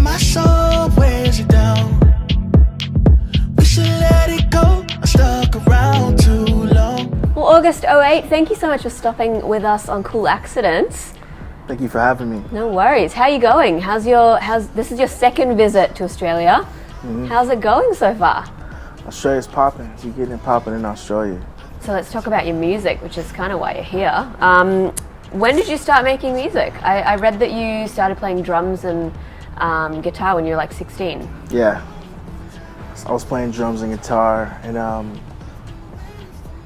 my soul wears it down. We should let it go. I stuck around too long. Well, August 08, thank you so much for stopping with us on Cool Accidents. Thank you for having me. No worries. How are you going? This is your second visit to Australia. How's it going so far? Australia's popping. We're getting it popping in Australia. So let's talk about your music, which is kind of why you're here. When did you start making music? I read that you started playing drums and guitar when you were like 16. Yeah. I was playing drums and guitar, and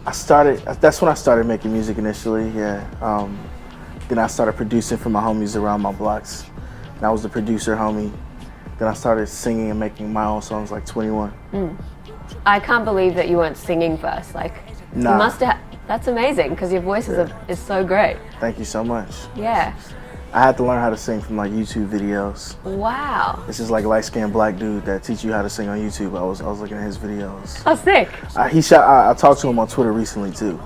that's when I started making music initially, yeah. Then I started producing for my homies around my blocks. And I was the producer homie. Then I started singing and making my own songs like 21. I can't believe that you weren't singing first. Like, Nah. you must have. That's amazing because your voice is so great. Thank you so much. Yeah. I had to learn how to sing from like YouTube videos. Wow. This is like light-skinned black dude that teach you how to sing on YouTube. I was looking at his videos. Oh, sick. I talked to him on Twitter recently too.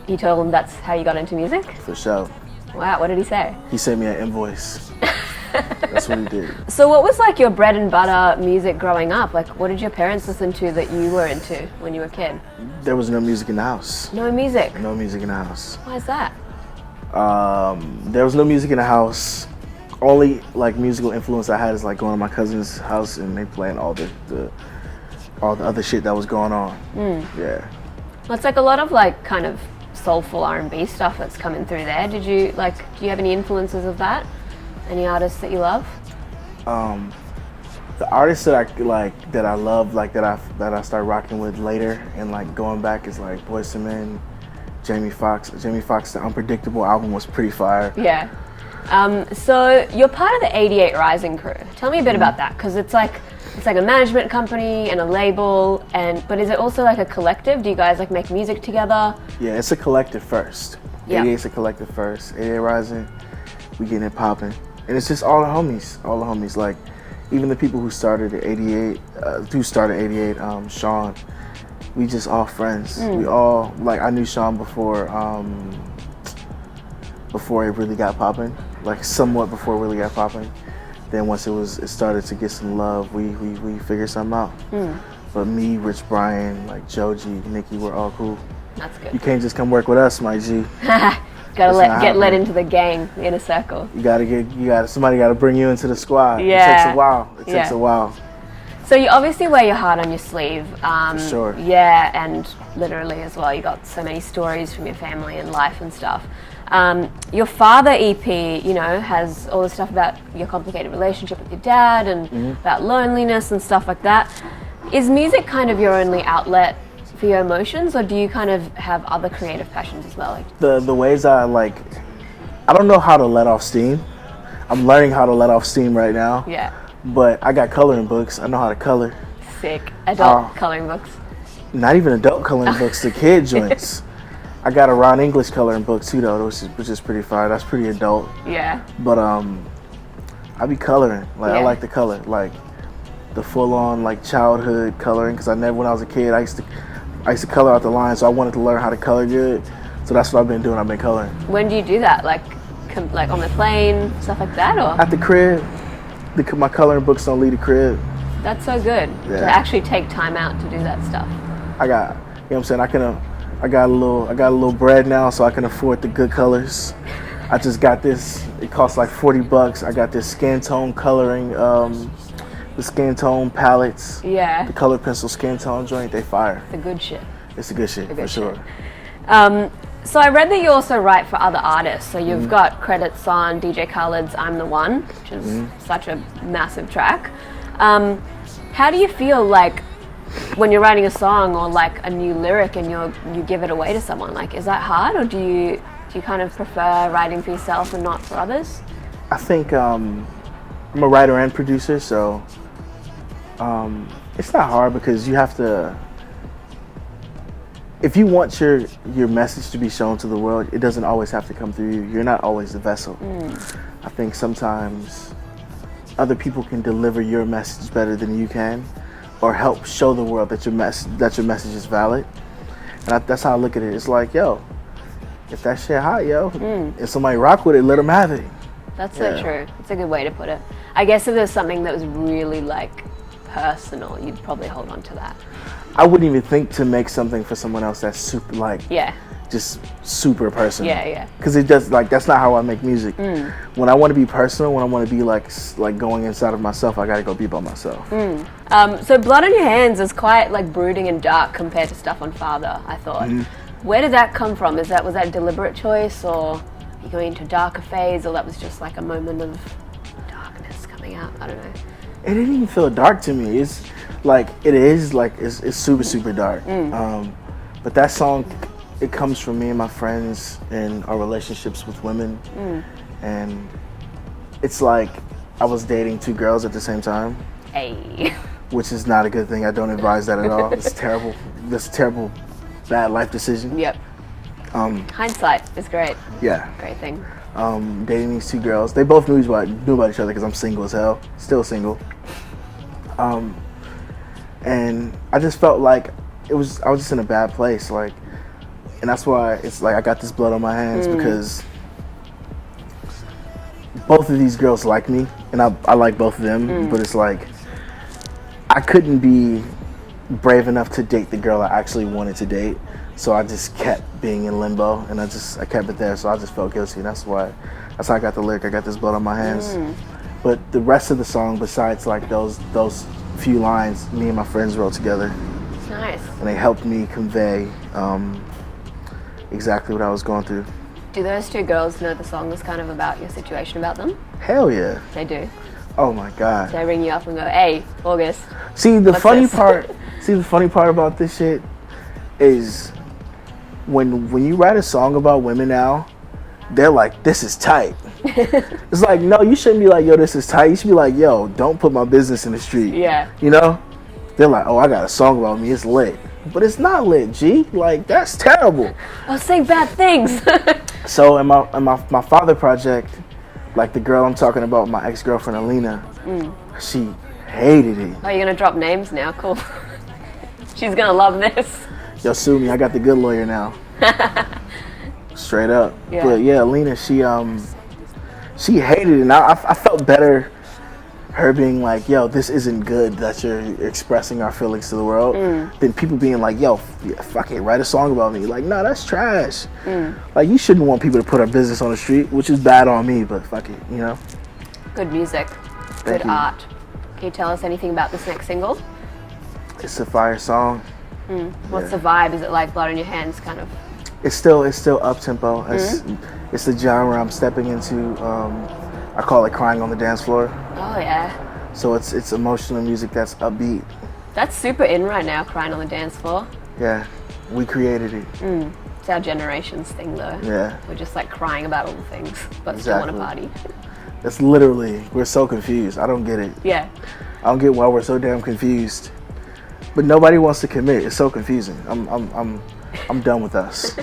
You told him that's how you got into music? For sure. Wow, what did he say? He sent me an invoice. That's what he did. So what was like your bread and butter music growing up? Like, what did your parents listen to that you were into when you were a kid? There was no music in the house. No music? No music in the house. Why is that? There was no music in the house. Only like musical influence I had is like going to my cousin's house and they playing all the other shit that was going on. Yeah. Well, it's like a lot of like kind of soulful R&B stuff that's coming through there. Do you have any influences of that? Any artists that you love? The artists that I love, like that I started rocking with later and like going back is like Boyz II Men, Jamie Foxx. Jamie Foxx, the Unpredictable album was pretty fire. Yeah. So you're part of the 88RISING crew. Tell me a bit about that, because it's like a management company and a label, but is it also like a collective? Do you guys like make music together? Yeah, it's a collective first. Yeah. 88's a collective first. 88RISING, we getting it popping. And it's just all the homies. Like, even the people who started at 88, Sean, we just all friends. We all, like, I knew Sean before it really got popping, like somewhat before it really got popping. Then once it started to get some love, we figured something out. But me, Rich Brian, like Joji, Nikki, we're all cool. That's good. You can't just come work with us, my G. Gotta get let into the gang, the inner circle. Somebody gotta bring you into the squad. Yeah. It takes a while. It takes a while. So you obviously wear your heart on your sleeve. For sure. Yeah, and literally as well. You got so many stories from your family and life and stuff. Your Father EP, has all the stuff about your complicated relationship with your dad and about loneliness and stuff like that. Is music kind of your only outlet for your emotions, or do you kind of have other creative passions as well? The ways I don't know how to let off steam. I'm learning how to let off steam right now. Yeah. But I got coloring books. I know how to color. Sick. Adult coloring books. Not even adult coloring books, the kid joints. I got a Ron English coloring book too though, which is pretty fire. That's pretty adult. Yeah. But I be coloring. I like to color. Like the full on like childhood coloring, because when I was a kid I used to color out the lines, so I wanted to learn how to color good. So that's what I've been doing. I've been coloring. When do you do that? Like on the plane, stuff like that, or? At the crib. My coloring books don't leave the crib. That's so good to actually take time out to do that stuff. I got, you know what I'm saying? I got a little bread now, so I can afford the good colors. I just got this. It costs like $40. I got this skin tone coloring, the skin tone palettes. Yeah. The color pencil skin tone joint. They fire. The good shit. It's the good shit for sure. So I read that you also write for other artists. So you've got credits on DJ Khaled's "I'm the One," which is such a massive track. How do you feel like when you're writing a song or like a new lyric and you give it away to someone? Like, is that hard, or do you kind of prefer writing for yourself and not for others? I think I'm a writer and producer, so it's not hard because you have to. If you want your message to be shown to the world, it doesn't always have to come through you. You're not always the vessel. I think sometimes other people can deliver your message better than you can, or help show the world that your message is valid. And that's how I look at it. It's like, yo, if that shit hot, yo, if somebody rock with it, let them have it. That's so true. It's a good way to put it. I guess if there's something that was really like personal, you'd probably hold on to that. I wouldn't even think to make something for someone else that's super like just super personal. Yeah. Because it does like that's not how I make music. When I want to be personal, when I want to be like going inside of myself, I gotta go be by myself. So Blood on Your Hands is quite like brooding and dark compared to stuff on Father, I thought. Where did that come from? Was that a deliberate choice, or are you going into a darker phase, or that was just like a moment of darkness coming out? I don't know. It didn't even feel dark to me. It's like it's super dark. But that song, it comes from me and my friends and our relationships with women, and it's like I was dating 2 girls at the same time. Hey. Which is not a good thing. I don't advise that at all. It's terrible. That's a terrible, bad life decision. Yep. Hindsight is great. Yeah. Great thing. Dating these 2 girls. They both knew about each other because I'm single as hell. Still single. And I just felt like I was just in a bad place. Like, and that's why it's like I got this blood on my hands because both of these girls like me, and I like both of them. But it's like I couldn't be brave enough to date the girl I actually wanted to date, so I just kept being in limbo, and I kept it there. So I just felt guilty, and that's how I got the lyric. I got this blood on my hands. But the rest of the song, besides like those few lines, me and my friends wrote together. Nice. And they helped me convey exactly what I was going through. Do those 2 girls know the song is kind of about your situation about them? Hell yeah. They do. Oh my God. So they ring you up and go, "Hey, August." See, the funny this? part about this shit is when you write a song about women now, they're like, "This is tight." It's like, no, you shouldn't be like, "Yo, this is tight." You should be like, "Yo, don't put my business in the street." Yeah. You know? They're like, "Oh, I got a song about me. It's lit." But it's not lit, G. Like, that's terrible. I'll say bad things. So in my Father project, like the girl I'm talking about, my ex-girlfriend Alina, she hated it. Oh, you're gonna drop names now? Cool. She's gonna love this. Yo, sue me. I got the good lawyer now. Straight up. Yeah. But yeah, Alina, she hated it, and I felt better her being like, "Yo, this isn't good that you're expressing our feelings to the world," than people being like, "Yo, fuck it, write a song about me." Like, no, that's trash. Like, you shouldn't want people to put our business on the street, which is bad on me, but fuck it, you know? Good music. Thank Good you. art. Can you tell us anything about this next single? It's a fire song. What's the vibe? Is it like Blood on Your Hands kind of? It's still up tempo. It's the genre I'm stepping into. I call it crying on the dance floor. Oh yeah. So it's emotional music that's upbeat. That's super in right now, crying on the dance floor. Yeah, we created it. It's our generation's thing though. Yeah. We're just like crying about all things, but still want to party. That's literally, we're so confused. I don't get it. Yeah. I don't get why we're so damn confused. But nobody wants to commit. It's so confusing. I'm done with us.